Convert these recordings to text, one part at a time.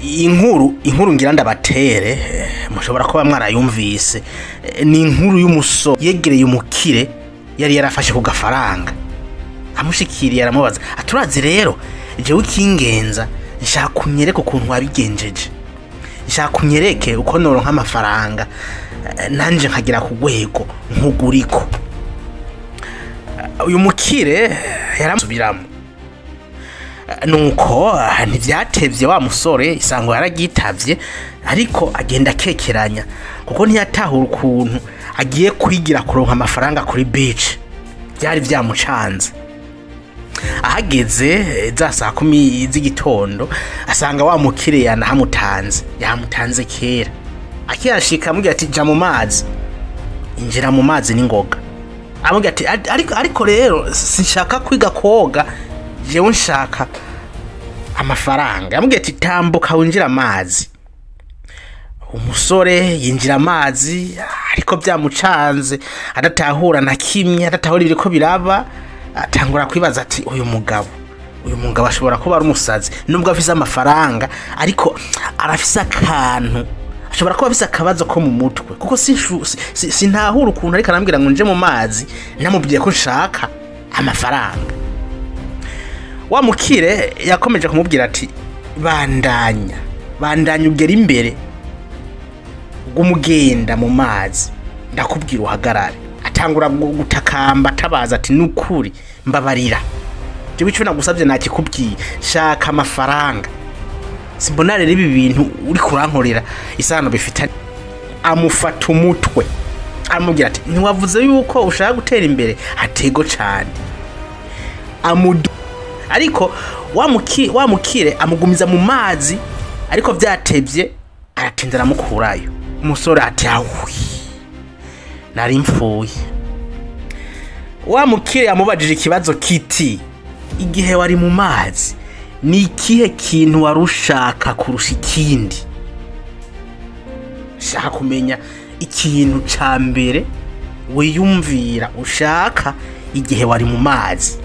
inkuru ngira ndabatere mushobora kuba mwarayumvise ni inkuru y'umusore yegereye umukire yari yarafashe ku gafaranga amushikiriye aramubaza aturazi rero jewe ikingenza nshaka kunyereka ukuntu wabigenjeje nshaka kunyereke uko noronka amafaranga nanje nkagira ku rwego nkuguriko uyu mukire yaramusubiramo nuko ntivyatevye wa musore isango yaragitavye ariko agenda kekeranya kuko ntiyatahura ukuntu agiye kwigira kuronka amafaranga kuri beach byari vyamucanze ahageze za saa 10 z'igitondo asanga wa mukire yamutanze kera akiyashika amubwira ati ja mu mazi injira mu mazi n'ingoga amubwira ati ariko rero sinshaka kwiga koga jewe nshaka amafaranga amubwira ati tambuka winjira amazi umusore yinjira amazi ariko byamucanze adatahura na kimwe adatahura ibiriko biraba atangura kwibaza ati uyu mugabo ashobora kuba ari umusazi nubwo afise amafaranga ariko arafise akantu ashobora kuba afise akabazo ko mu mutwe kuko sintahura ukuntu ariko arambwira ngo nje mu mazi namubwiye ko nshaka amafaranga wa mukire yakomeje kumubwira ati bandanya ugera imbere umugenda mu mazi ndakubwira uhagarare atangura gutakamba atabaza ati nukuri mbabarira je bico nagusabye nakikubwiye shaka amafaranga simbona rero ibi bintu uri kurankorera isano bifitanye amufata umutwe amubwira ati ntiwavuze yuko ushaka gutera imbere atego cyane ariko wa mukire amugumiza mu mazi ariko vyatevye aratindira mukurayo umusore ati awi nari mfuye wa mukire amubajije ikibazo kiti igihe wari mu mazi ni ikihe kintu warushaka kurusha ikindi shaka kumenya ikintu ca mbere wiyumvira ushaka igihe wari mu mazi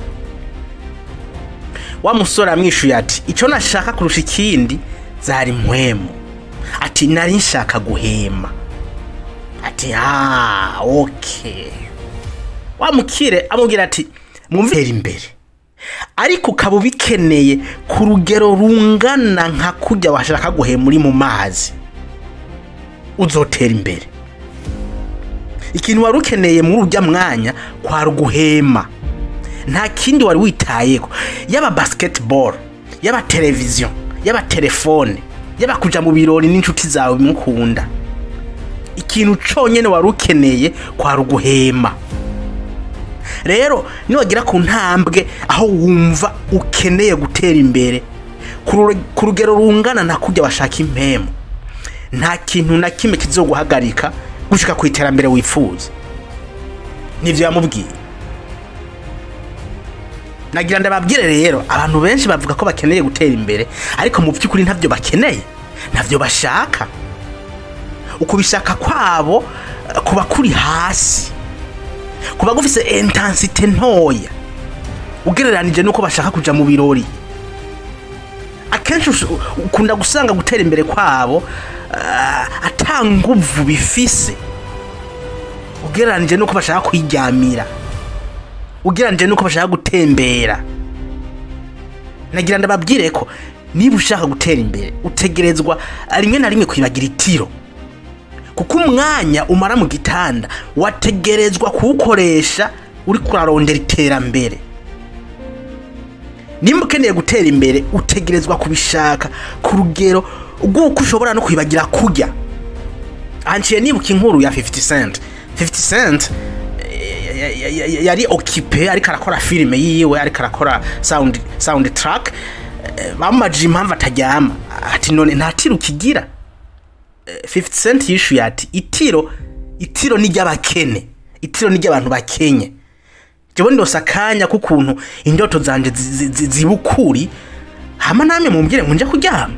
wa musore amwishuye ati ico nashaka kurusha ikindi zari mpwemu ati nari nshaka guhema ati okay wa mukire amubwira ati mumvira imbere ariko ukaba bikeneye ku rugero rungana nka kujya washaka guhema muri mu mazi uzotera imbere ikintu wari ukeneye muri urya mwanya kwa ruguhema nta kindi wari witayeko yaba basketball yaba television yaba telefone yaba kuja mu birori n'inshuti zawe mukunda ikintu conyene wari ukeneye kwa ruguhema rero niwagira ku ntambwe aho wumva ukeneye gutera imbere ku rugero rungana na kujya bashaka impemu nta kintu na kimwe kizoguhagarika gushika ku iterambere wifuza nivyo yamubwiye nagira ndababwire rero abantu benshi bavuga ko bakeneye gutera imbere ariko mu by'ukuri ntavyo bakeneye ntavyo bashaka ukubishaka kwabo kuba kuri hasi kuba gufise intensity ntoya ugereranije nuko bashaka kuja mu birori akenshi ukunda gusanga gutera imbere kwabo atanguvu bifise ugereranije nuko bashaka kwiryamira ugereranije nuko bashaka gutembera nagira ndababwire ko niba ushaka gutera imbere utegerezwa rimwe na rimwe kwibagira itiro kuko umwanya umara mu gitanda wategerezwa kuwukoresha uri kurarondera iterambere nimba ukeneye gutera imbere utegerezwa kubishaka ku rugero ubwuko ushobora no kwibagira kurya anciye nibuka inkuru ya 50 Cent yari occupé ariko arakora filime yiwe ariko arakora soundtrack bamaje impamvu ataryama ati none ntatira ukigira 50 Cent yishuye ati itiro ni ry'abakene itiro ni ry'abantu bakenye jewe ndosakanya kukuntu indoto zanje zibukuri hama namwe mumbwire ngo nje kuryama